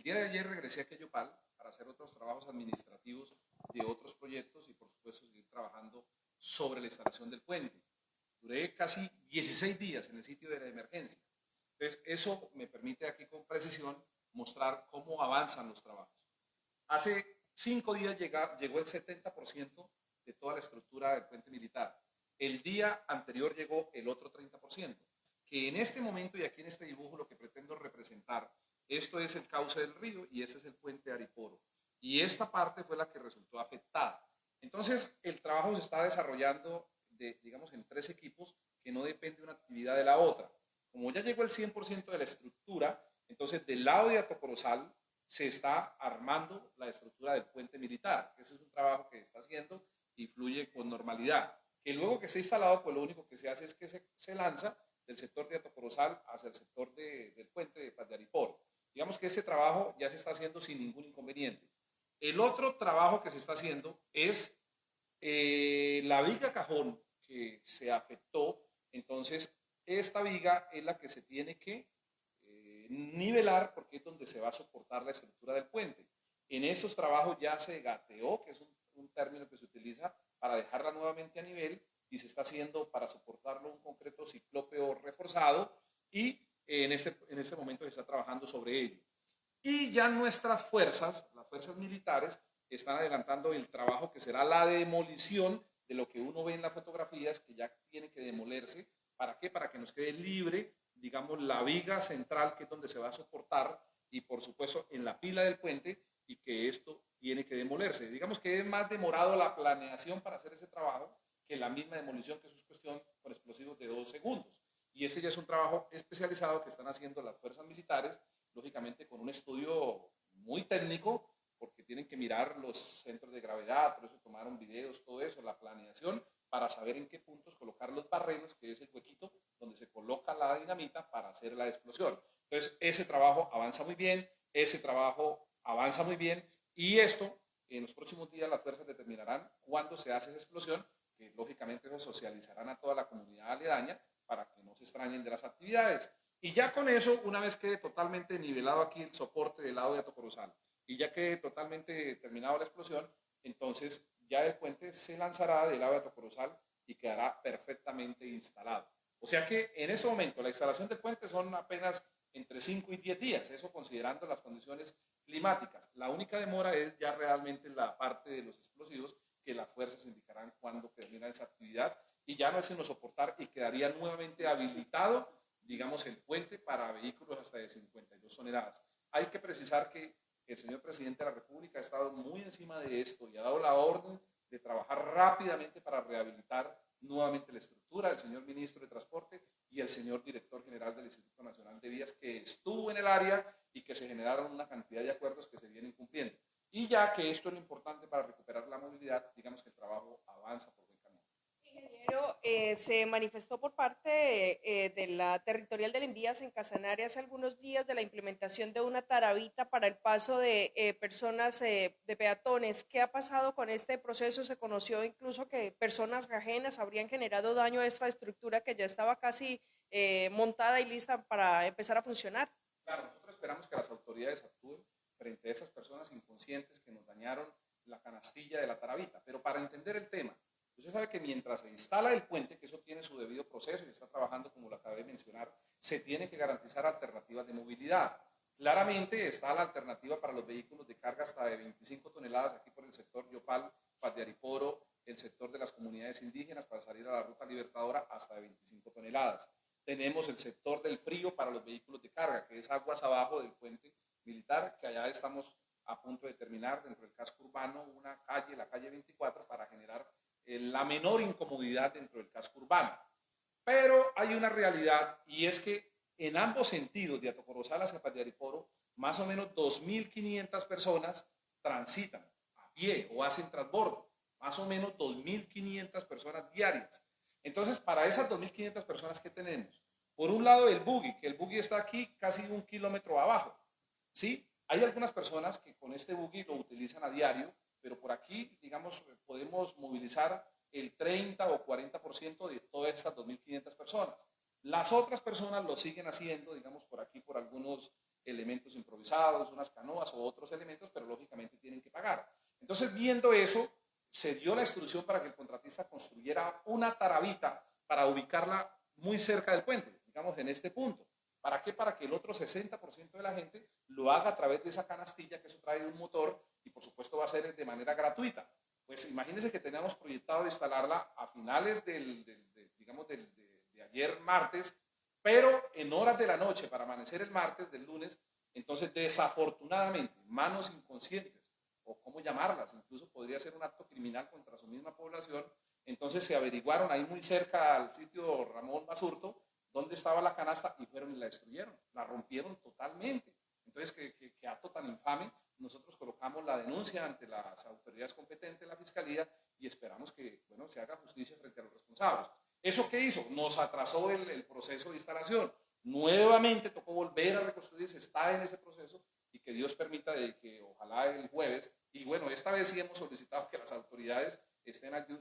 día de ayer regresé aquí a Yopal para hacer otros trabajos administrativos de otros proyectos y por supuesto seguir trabajando sobre la instalación del puente. Duré casi 16 días en el sitio de la emergencia. Entonces, eso me permite aquí con precisión mostrar cómo avanzan los trabajos. Hace 5 días llegó el 70% de toda la estructura del puente militar. El día anterior llegó el otro 30%, que en este momento y aquí en este dibujo lo que pretendo representar, esto es el cauce del río y ese es el puente de Ariporo. Y esta parte fue la que resultó afectada. Entonces, el trabajo se está desarrollando, digamos, en 3 equipos que no depende una actividad de la otra. Como ya llegó el 100% de la estructura, entonces del lado de Atocorozal se está armando la estructura del puente militar. Ese es un trabajo que está haciendo y fluye con normalidad. Que luego que esté instalado, pues lo único que se hace es que se lanza del sector de Atocorozal hacia el sector del puente de Paz de Ariporo. Digamos que ese trabajo ya se está haciendo sin ningún inconveniente. El otro trabajo que se está haciendo es la viga cajón que se afectó. Entonces, esta viga es la que se tiene que nivelar porque es donde se va a soportar la estructura del puente. En estos trabajos ya se gateó, que es un término que se utiliza para dejarla nuevamente a nivel y se está haciendo para soportarlo un concreto ciclópeo reforzado y en este momento se está trabajando sobre ello. Y ya nuestras fuerzas, las fuerzas militares, están adelantando el trabajo que será la demolición de lo que uno ve en las fotografías que ya tiene que demolerse. ¿Para qué? Para que nos quede libre, digamos, la viga central que es donde se va a soportar y por supuesto en la pila del puente y que esto tiene que demolerse. Digamos que es más demorado la planeación para hacer ese trabajo que la misma demolición, que es cuestión por explosivos de 2 segundos. Y ese ya es un trabajo especializado que están haciendo las fuerzas militares, lógicamente con un estudio muy técnico, porque tienen que mirar los centros de gravedad, por eso tomaron videos, todo eso, la planeación, para saber en qué puntos colocar los barrenos, que es el huequito donde se coloca la dinamita para hacer la explosión. Entonces, ese trabajo avanza muy bien, y esto, en los próximos días las fuerzas determinarán cuándo se hace esa explosión, que lógicamente eso socializarán a toda la comunidad aledaña para que no se extrañen de las actividades. Y ya con eso, una vez quede totalmente nivelado aquí el soporte del lado de Atocorozal y ya quede totalmente terminado la explosión, entonces ya el puente se lanzará del lado de Atocorozal y quedará perfectamente instalado. O sea que en ese momento la instalación del puente son apenas entre 5 y 10 días, eso considerando las condiciones climáticas. La única demora es ya realmente la parte de los explosivos, que las fuerzas indicarán cuándo termina esa actividad y ya no es sino soportar y quedaría nuevamente habilitado, digamos, el puente para vehículos hasta de 52 toneladas. Hay que precisar que el señor presidente de la República ha estado muy encima de esto y ha dado la orden de trabajar rápidamente para rehabilitar nuevamente la estructura, el señor ministro de Transporte y el señor director general del Instituto Nacional de Vías, que estuvo en el área y que se generaron una cantidad de acuerdos que se vienen cumpliendo. Y ya que esto es lo importante para recuperar la movilidad, digamos que el trabajo avanza por buen camino. Ingeniero, se manifestó por parte de la territorial del Envías en Casanare hace algunos días de la implementación de una tarabita para el paso de personas, de peatones. ¿Qué ha pasado con este proceso? Se conoció incluso que personas ajenas habrían generado daño a esta estructura que ya estaba casi montada y lista para empezar a funcionar. Claro, nosotros esperamos que las autoridades actúen frente a esas personas inconscientes que nos dañaron la canastilla de la tarabita. Pero para entender el tema, usted sabe que mientras se instala el puente, que eso tiene su debido proceso y está trabajando, como lo acabé de mencionar, se tiene que garantizar alternativas de movilidad. Claramente está la alternativa para los vehículos de carga hasta de 25 toneladas aquí por el sector Yopal, Paz de Ariporo, el sector de las comunidades indígenas para salir a la ruta libertadora hasta de 25 toneladas. Tenemos el sector del frío para los vehículos de carga, que es aguas abajo del puente militar, que allá estamos a punto de terminar dentro del casco urbano una calle, la calle 24, para generar la menor incomodidad dentro del casco urbano. Pero hay una realidad y es que en ambos sentidos, de Atocorozal hacia Paz de Ariporo, más o menos 2.500 personas transitan a pie o hacen transbordo, más o menos 2.500 personas diarias. Entonces, para esas 2.500 personas que tenemos, por un lado el buggy, que el buggy está aquí casi 1 kilómetro abajo, ¿sí? Hay algunas personas que con este buggy lo utilizan a diario, pero por aquí, digamos, podemos movilizar el 30 o 40% de todas estas 2.500 personas. Las otras personas lo siguen haciendo, digamos, por aquí, por algunos elementos improvisados, unas canoas o otros elementos, pero lógicamente tienen que pagar. Entonces, viendo eso, se dio la instrucción para que el contratista construyera una tarabita para ubicarla muy cerca del puente, digamos en este punto. ¿Para qué? Para que el otro 60% de la gente lo haga a través de esa canastilla, que eso trae un motor y por supuesto va a ser de manera gratuita. Pues imagínense que teníamos proyectado de instalarla a finales de ayer martes, pero en horas de la noche para amanecer el martes del lunes. Entonces, desafortunadamente, manos inconscientes, o cómo llamarlas, incluso podría ser un acto criminal contra su misma población. Entonces se averiguaron ahí muy cerca al sitio Ramón Basurto dónde estaba la canasta y fueron y la destruyeron, la rompieron totalmente. Entonces, qué acto tan infame. Nosotros colocamos la denuncia ante las autoridades competentes, la Fiscalía, y esperamos que, bueno, se haga justicia frente a los responsables. ¿Eso qué hizo? Nos atrasó el proceso de instalación. Nuevamente tocó volver a reconstruir, se está en ese proceso, y que Dios permita de que ojalá el jueves, y bueno, esta vez sí hemos solicitado que las autoridades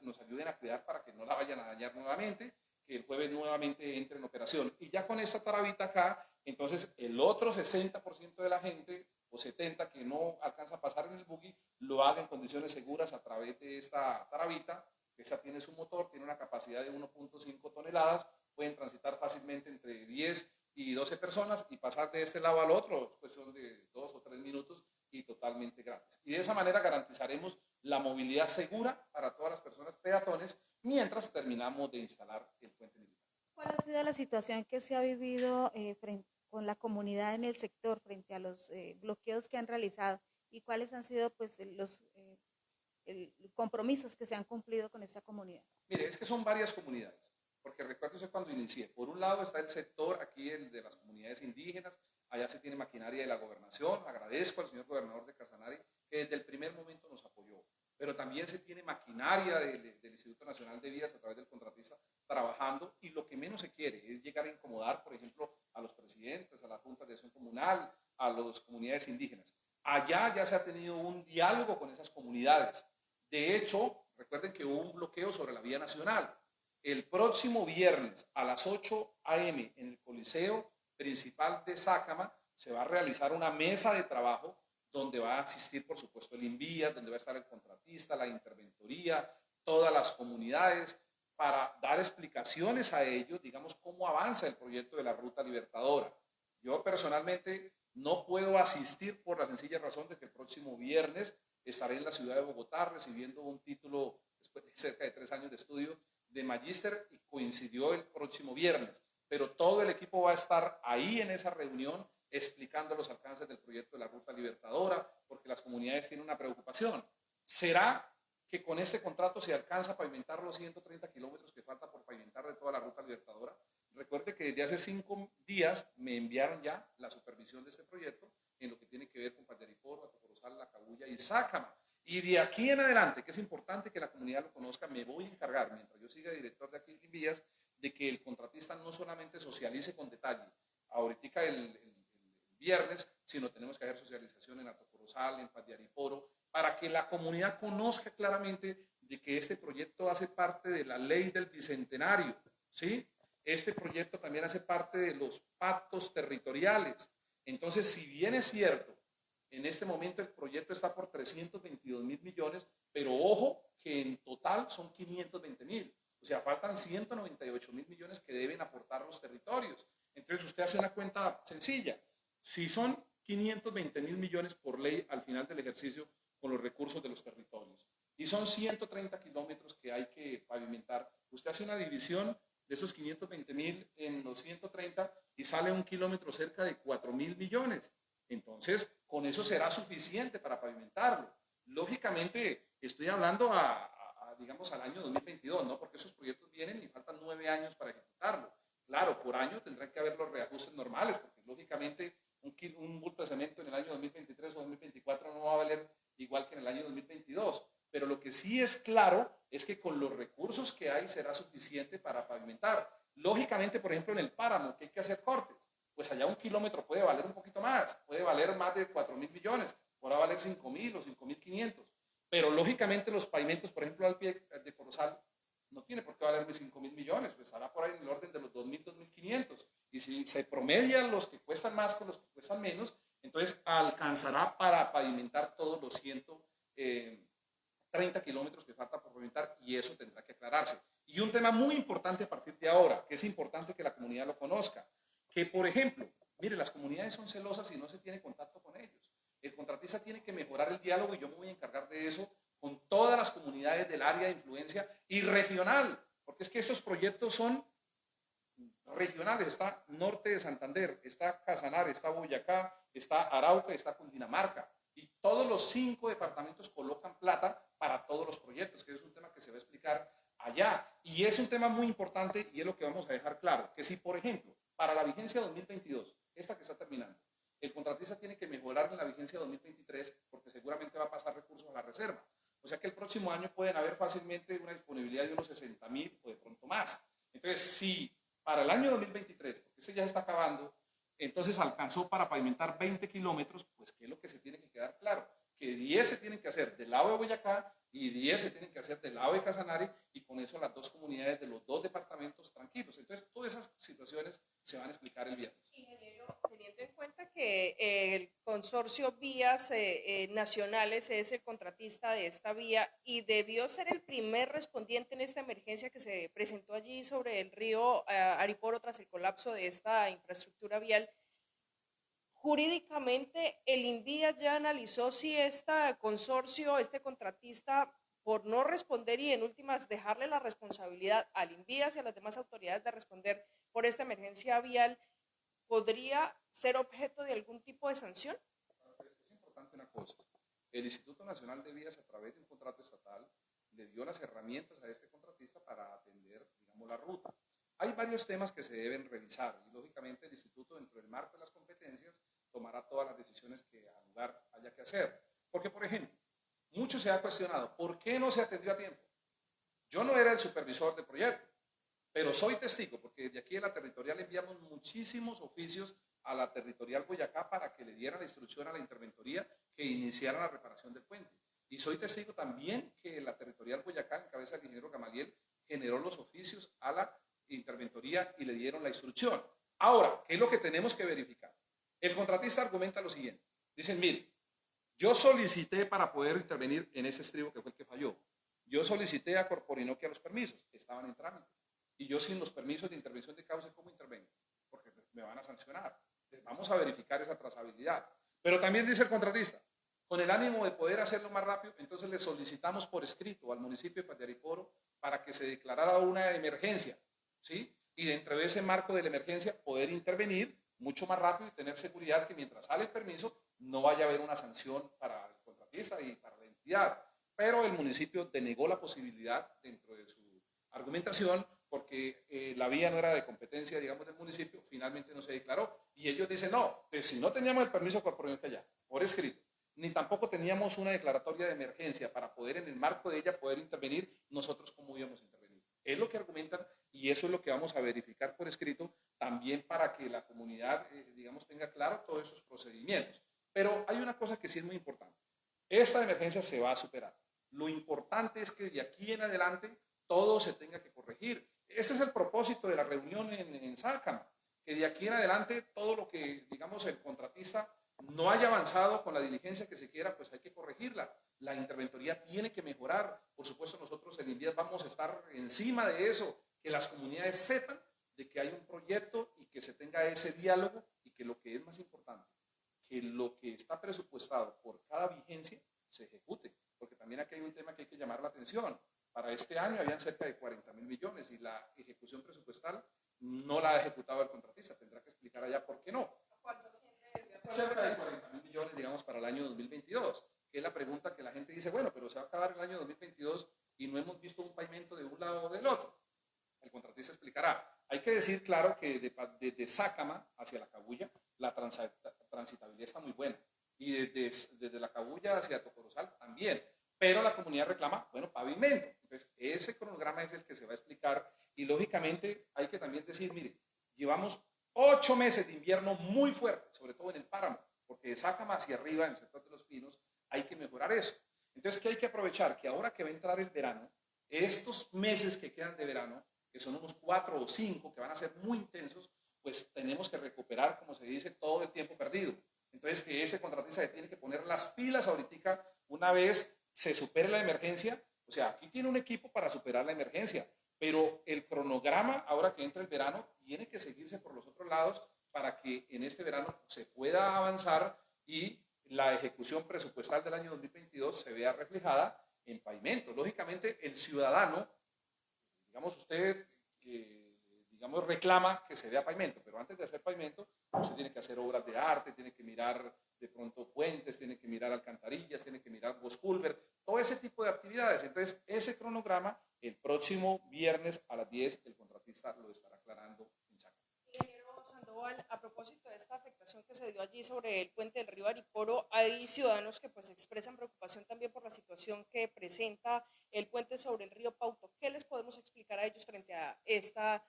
nos ayuden a cuidar para que no la vayan a dañar nuevamente, que el jueves nuevamente entre en operación. Y ya con esta tarabita acá, entonces el otro 60% de la gente, o 70% que no alcanza a pasar en el buggy, lo haga en condiciones seguras a través de esta tarabita. Esa tiene su motor, tiene una capacidad de 1.5 toneladas, pueden transitar fácilmente entre 10 y 12 personas y pasar de este lado al otro, es cuestión de 2 o 3 minutos y totalmente gratis. Y de esa manera garantizaremos la movilidad segura para todas las personas peatones mientras terminamos de instalar el puente militar. ¿Cuál ha sido la situación que se ha vivido con la comunidad en el sector frente a los bloqueos que han realizado y cuáles han sido pues los compromisos que se han cumplido con esta comunidad? Mire, es que son varias comunidades, porque recuerdo cuando inicié, por un lado está el sector aquí, el de las comunidades indígenas, allá se tiene maquinaria de la gobernación, agradezco al señor gobernador de Casanare que desde el primer momento nos apoyó, pero también se tiene maquinaria del Instituto Nacional de Vías a través del contratista trabajando, y lo que menos se quiere es llegar a incomodar, por ejemplo, a los presidentes, a la Junta de Acción Comunal, a las comunidades indígenas. Allá ya se ha tenido un diálogo con esas comunidades. De hecho, recuerden que hubo un bloqueo sobre la vía nacional. El próximo viernes a las 8 a.m. en el Coliseo Principal de Sácama se va a realizar una mesa de trabajo donde va a asistir, por supuesto, el INVIAS, donde va a estar el contratista, la interventoría, todas las comunidades, para dar explicaciones a ellos, digamos, cómo avanza el proyecto de la Ruta Libertadora. Yo personalmente no puedo asistir por la sencilla razón de que el próximo viernes estaré en la ciudad de Bogotá recibiendo un título, después de cerca de 3 años de estudio, de magíster, y coincidió el próximo viernes. Pero todo el equipo va a estar ahí en esa reunión explicando los alcances del proyecto de la Ruta Libertadora, porque las comunidades tienen una preocupación. ¿Será que con este contrato se alcanza a pavimentar los 130 kilómetros que falta por pavimentar de toda la Ruta Libertadora? Recuerde que desde hace 5 días me enviaron ya la supervisión de este proyecto en lo que tiene que ver con Pallariporo, Atocorozal, La Cabuya y Sácama. Y de aquí en adelante, que es importante que la comunidad lo conozca, me voy a encargar, mientras yo siga director de aquí en Vías, de que el contratista no solamente socialice con detalle, ahorita el viernes, sino tenemos que hacer socialización en Atocorozal, en Pallariporo, para que la comunidad conozca claramente de que este proyecto hace parte de la ley del bicentenario, ¿sí? Este proyecto también hace parte de los pactos territoriales. Entonces, si bien es cierto, en este momento el proyecto está por 322.000 millones, pero ojo que en total son 520.000. O sea, faltan 198.000 millones que deben aportar los territorios. Entonces, usted hace una cuenta sencilla. Si son 520.000 millones por ley al final del ejercicio con los recursos de los territorios y son 130 kilómetros que hay que pavimentar, usted hace una división de esos 520.000 en los 130 y sale un kilómetro cerca de 4.000 millones. Entonces, con eso será suficiente para pavimentarlo. Lógicamente, estoy hablando digamos, al año 2022, ¿no? Porque esos proyectos vienen y faltan 9 años para ejecutarlo. Claro, por año tendrán que haber los reajustes normales, porque lógicamente un bulto de cemento en el año 2023 o 2024 no va a valer igual que en el año 2022. Pero lo que sí es claro es que con los recursos que hay será suficiente para pavimentar. Lógicamente, por ejemplo, en el páramo, que hay que hacer cortes, pues allá un kilómetro puede valer un poquito más, puede valer más de 4.000 millones, podrá valer 5.000 o 5.500. Pero lógicamente los pavimentos, por ejemplo, al pie de Corozal, no tiene por qué valerme 5.000 millones, pues estará por ahí en el orden de los 2.000, 2.500. Y si se promedian los que cuestan más con los que cuestan menos, entonces alcanzará para pavimentar todos los 130 kilómetros que falta por pavimentar, y eso tendrá que aclararse. Y un tema muy importante a partir de ahora, que es importante que la comunidad lo conozca, que por ejemplo, mire, las comunidades son celosas y no se tiene contacto con ellos. El contratista tiene que mejorar el diálogo y yo me voy a encargar de eso con todas las comunidades del área de influencia y regional, porque es que estos proyectos son regionales. Está Norte de Santander, está Casanare, está Boyacá, está Arauca, está Cundinamarca, y todos los 5 departamentos colocan plata para todos los proyectos, que es un tema que se va a explicar allá, y es un tema muy importante, y es lo que vamos a dejar claro, que si por ejemplo, para la vigencia 2022, esta que está terminando, el contratista tiene que mejorar en la vigencia 2023, porque seguramente va a pasar recursos a la reserva. O sea que el próximo año pueden haber fácilmente una disponibilidad de unos 60.000 o de pronto más. Entonces, si para el año 2023, porque ese ya está acabando, entonces alcanzó para pavimentar 20 kilómetros, pues ¿qué es lo que se tiene que quedar claro? Que 10 se tienen que hacer del lado de Boyacá y 10 se tienen que hacer del lado de Casanare, y con eso las 2 comunidades de los 2 departamentos tranquilos. Entonces, todas esas situaciones se van a explicar el viernes. Ingeniero, teniendo en cuenta que el consorcio Vías Nacionales es el contratista de esta vía y debió ser el primer respondiente en esta emergencia que se presentó allí sobre el río Ariporo tras el colapso de esta infraestructura vial, jurídicamente, el INVIAS ya analizó si este consorcio, este contratista, por no responder y en últimas dejarle la responsabilidad al INVIAS y a las demás autoridades de responder por esta emergencia vial, ¿podría ser objeto de algún tipo de sanción? Es importante una cosa. El Instituto Nacional de Vías, a través de un contrato estatal, le dio las herramientas a este contratista para atender, digamos, la ruta. Hay varios temas que se deben revisar y, lógicamente, el Instituto, dentro del marco de las competencias, tomará todas las decisiones que al lugar haya que hacer. Porque, por ejemplo, mucho se ha cuestionado, ¿por qué no se atendió a tiempo? Yo no era el supervisor del proyecto, pero soy testigo, porque de aquí en la territorial enviamos muchísimos oficios a la territorial Boyacá para que le diera la instrucción a la interventoría que iniciara la reparación del puente. Y soy testigo también que la territorial Boyacá, en cabeza del ingeniero Gamaliel, generó los oficios a la interventoría y le dieron la instrucción. Ahora, ¿qué es lo que tenemos que verificar? El contratista argumenta lo siguiente. Dicen, mire, yo solicité para poder intervenir en ese estribo que fue el que falló. Yo solicité a Corporinoquia los permisos, estaban en trámite. Y yo sin los permisos de intervención de causa, ¿cómo intervengo? Porque me van a sancionar. Entonces, vamos a verificar esa trazabilidad. Pero también dice el contratista, con el ánimo de poder hacerlo más rápido, entonces le solicitamos por escrito al municipio de Pajariporo para que se declarara una emergencia, ¿sí? Y dentro de ese marco de la emergencia poder intervenir mucho más rápido y tener seguridad que mientras sale el permiso no vaya a haber una sanción para el contratista y para la entidad. Pero el municipio denegó la posibilidad dentro de su argumentación porque la vía no era de competencia, digamos, del municipio, finalmente no se declaró. Y ellos dicen, no, pues si no teníamos el permiso corporativo ya, por escrito, ni tampoco teníamos una declaratoria de emergencia para poder en el marco de ella poder intervenir, nosotros cómo íbamos a intervenir. Es lo que argumentan y eso es lo que vamos a verificar por escrito también para que la comunidad, digamos, tenga claro todos esos procedimientos. Pero hay una cosa que sí es muy importante. Esta emergencia se va a superar. Lo importante es que de aquí en adelante todo se tenga que corregir. Ese es el propósito de la reunión en Sácama, que de aquí en adelante todo lo que, digamos, el contratista no haya avanzado con la diligencia que se quiera, pues hay que corregirla. La interventoría tiene que mejorar. Por supuesto, nosotros en INVIAS vamos a estar encima de eso, que las comunidades sepan de que hay un proyecto y que se tenga ese diálogo y que lo que es más importante, que lo que está presupuestado por cada vigencia se ejecute. Porque también aquí hay un tema que hay que llamar la atención. Para este año habían cerca de 40.000 millones y la ejecución presupuestal no la ha ejecutado el contratista. Tendrá que explicar allá por qué no. ¿Cuánto asciende? Cerca de 40.000 millones, digamos, para el año 2022, que es la pregunta que la gente dice, bueno, pero se va a acabar el año 2022 y no hemos visto un pavimento de un lado o del otro. El contratista explicará. Hay que decir, claro, que desde Sácama hacia la Cabuya, la transitabilidad está muy buena. Y desde la Cabuya hacia Tocorozal también. Pero la comunidad reclama, bueno, pavimento. Entonces, ese cronograma es el que se va a explicar. Y lógicamente hay que también decir, mire, llevamos 8 meses de invierno muy fuerte, sobre todo en el páramo, porque de Sácama hacia arriba, en el sector de los Pinos, hay que mejorar eso. Entonces, ¿qué hay que aprovechar? Que ahora que va a entrar el verano, estos meses que quedan de verano, que son unos 4 o 5, que van a ser muy intensos, pues tenemos que recuperar, como se dice, todo el tiempo perdido. Entonces, que ese contratista se tiene que poner las pilas ahorita una vez se supere la emergencia. O sea, aquí tiene un equipo para superar la emergencia, pero el cronograma, ahora que entra el verano, tiene que seguirse por los otros lados para que en este verano se pueda avanzar y la ejecución presupuestal del año 2022 se vea reflejada en pavimento. Lógicamente, el ciudadano, digamos usted, digamos, reclama que se vea pavimento, pero antes de hacer pavimento, usted tiene que hacer obras de arte, tiene que mirar de pronto puentes, tiene que mirar alcantarillas, tiene que mirar bosculver, todo ese tipo de actividades. Entonces, ese cronograma, el próximo viernes a las 10, el contratista lo estará aclarando en Saca. Ingeniero Sandoval, a propósito de esta afectación que se dio allí sobre el puente del río Ariporo, hay ciudadanos que pues expresan preocupación también por la situación que presenta el puente sobre el río Pauto. ¿Qué les podemos explicar a ellos frente a esta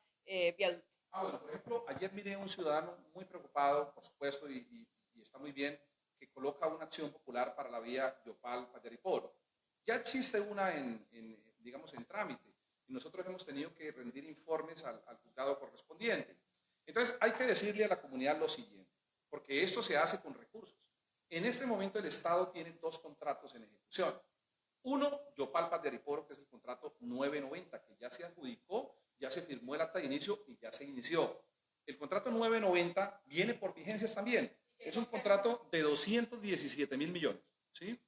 viaducto? Bueno, por ejemplo, ayer miré a un ciudadano muy preocupado, por supuesto, y está muy bien, que coloca una acción popular para la vía Yopal-Pajariporo. Ya existe una digamos, en trámite, y nosotros hemos tenido que rendir informes al juzgado correspondiente. Entonces, hay que decirle a la comunidad lo siguiente, porque esto se hace con recursos. En este momento el Estado tiene 2 contratos en ejecución. Uno, Yopal-Pajariporo, que es el contrato 990, que ya se adjudicó, ya se firmó el acta de inicio y ya se inició. El contrato 990 viene por vigencias también. Es un contrato de 217.000 millones. ¿Sí?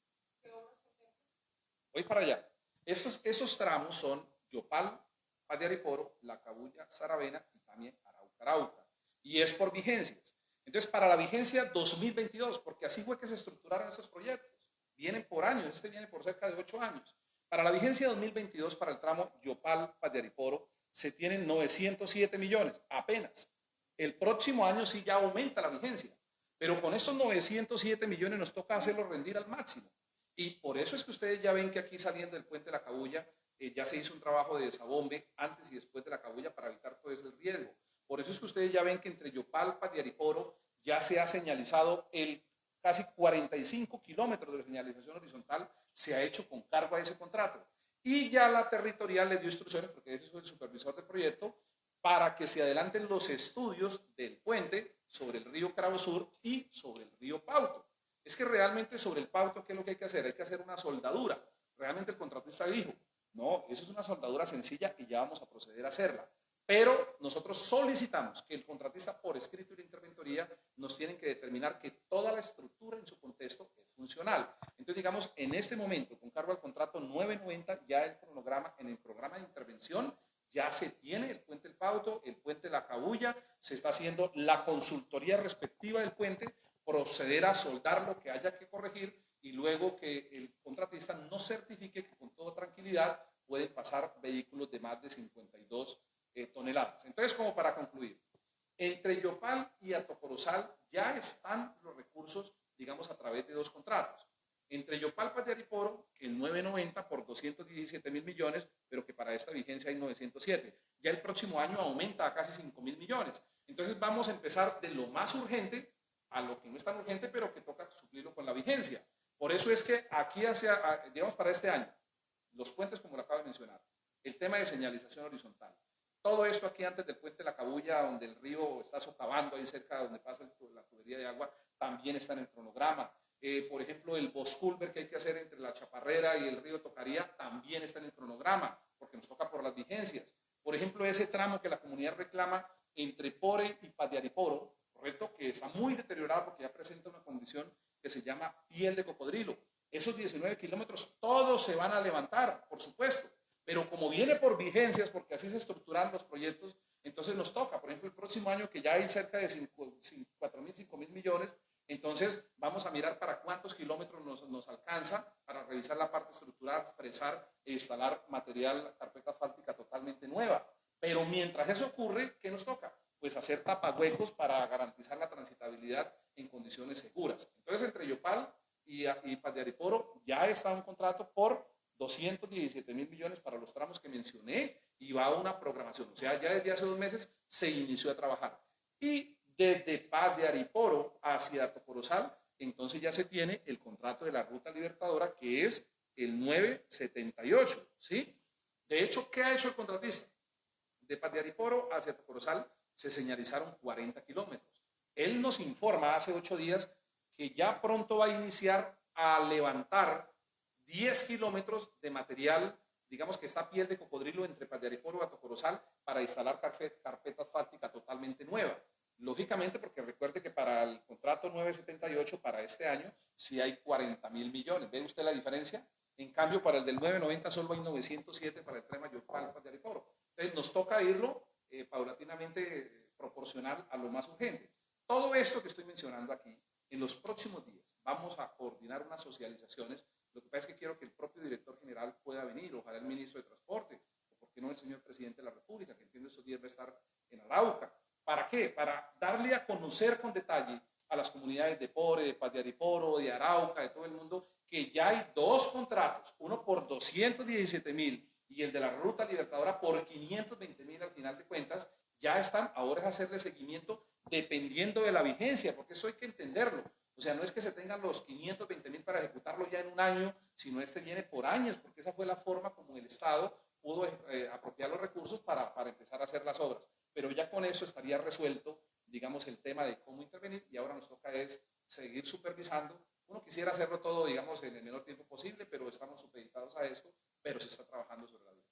Voy para allá. Esos tramos son Yopal, Pajariporo, La Cabuya, Saravena y también Arauca. Y es por vigencias. Entonces, para la vigencia 2022, porque así fue que se estructuraron esos proyectos. Vienen por años, este viene por cerca de 8 años. Para la vigencia 2022, para el tramo Yopal-Pajariporo, se tienen 907 millones, apenas. El próximo año sí ya aumenta la vigencia, pero con estos 907 millones nos toca hacerlo rendir al máximo. Y por eso es que ustedes ya ven que aquí saliendo del puente de la Cabuya, ya se hizo un trabajo de desabombe antes y después de la Cabuya para evitar todo ese riesgo. Por eso es que ustedes ya ven que entre Yopal, Pajariporo ya se ha señalizado el casi 45 kilómetros de señalización horizontal se ha hecho con cargo a ese contrato. Y ya la territorial le dio instrucciones, porque ese es el supervisor del proyecto, para que se adelanten los estudios del puente sobre el río Cravosur y sobre el río Pauto. Es que realmente sobre el Pauto, ¿qué es lo que hay que hacer? Hay que hacer una soldadura. Realmente el contratista dijo, no, eso es una soldadura sencilla y ya vamos a proceder a hacerla. Pero nosotros solicitamos que el contratista por escrito y la interventoría nos tienen que determinar que toda la estructura en su contexto es funcional. Entonces, digamos, en este momento, con cargo al contrato 990, ya el cronograma, en el programa de intervención, ya se tiene el puente del Pauto, el puente de la Cabuya, se está haciendo la consultoría respectiva del puente, proceder a soldar lo que haya que corregir y luego que el contratista nos certifique que con toda tranquilidad pueden pasar vehículos de más de 52 toneladas. Entonces, como para concluir, entre Yopal y Atocorozal ya están los recursos, digamos, a través de 2 contratos. Entre Yopal, Pajariporo, el 990 por 217.000 millones, pero que para esta vigencia hay 907. Ya el próximo año aumenta a casi 5.000 millones. Entonces vamos a empezar de lo más urgente a lo que no es tan urgente, pero que toca suplirlo con la vigencia. Por eso es que aquí, digamos, para este año, los puentes, como lo acabo de mencionar, el tema de señalización horizontal, todo esto aquí antes del puente de la Cabuya, donde el río está socavando, ahí cerca de donde pasa la tubería de agua, también está en el cronograma. Por ejemplo, el bosculver que hay que hacer entre la Chaparrera y el río Tocaría también está en el cronograma, porque nos toca por las vigencias. Por ejemplo, ese tramo que la comunidad reclama entre Pore y Pajariporo, correcto, que está muy deteriorado porque ya presenta una condición que se llama piel de cocodrilo. Esos 19 kilómetros todos se van a levantar, por supuesto, pero como viene por vigencias, porque así se estructuran los proyectos, entonces nos toca, por ejemplo, el próximo año que ya hay cerca de 4.000, 5.000 millones, entonces vamos a mirar para cuántos kilómetros nos alcanza para revisar la parte estructural, fresar e instalar material, carpeta asfáltica totalmente nueva. Pero mientras eso ocurre, ¿qué nos toca? Pues hacer tapahuecos para garantizar la transitabilidad en condiciones seguras. Entonces, entre Yopal y Pajariporo ya está un contrato por 217.000 millones para los tramos que mencioné y va a una programación. O sea, ya desde hace 2 meses se inició a trabajar. Y desde Pajariporo hacia Atocorozal, entonces ya se tiene el contrato de la Ruta Libertadora, que es el 978, ¿sí? De hecho, ¿qué ha hecho el contratista? De Paz de Ariporo hacia Tocorozal se señalizaron 40 kilómetros. Él nos informa hace 8 días que ya pronto va a iniciar a levantar 10 kilómetros de material, digamos que está piel de cocodrilo entre Paz de Ariporo a Tocorozal, para instalar carpeta asfáltica totalmente nueva. Lógicamente, porque recuerde que para el contrato 978 para este año sí hay 40.000 millones. ¿Ve usted la diferencia? En cambio, para el del 990 solo hay 907 para el tren Mayopal Paz de Ariporo. Entonces, nos toca irlo paulatinamente proporcional a lo más urgente. Todo esto que estoy mencionando aquí, en los próximos días vamos a coordinar unas socializaciones. Lo que pasa es que quiero que el propio director general pueda venir, ojalá el ministro de Transporte, o por qué no el señor presidente de la República, que entiendo estos días va a estar en Arauca. ¿Para qué? Para darle a conocer con detalle a las comunidades de Pore, de Paz de Ariporo, de Arauca, de todo el mundo, que ya hay 2 contratos, uno por 217.000 y el de la Ruta Libertadora por 520.000 al final de cuentas. Ya están, ahora es hacerle seguimiento dependiendo de la vigencia, porque eso hay que entenderlo. O sea, no es que se tengan los 520.000 para ejecutarlo ya en un año, sino este viene por años, porque esa fue la forma como el Estado pudo apropiar los recursos para empezar a hacer las obras. Pero ya con eso estaría resuelto, digamos, el tema de cómo intervenir, y ahora nos toca es seguir supervisando. Uno quisiera hacerlo todo, digamos, en el menor tiempo posible, pero estamos supeditados a esto, pero se está trabajando sobre la vida.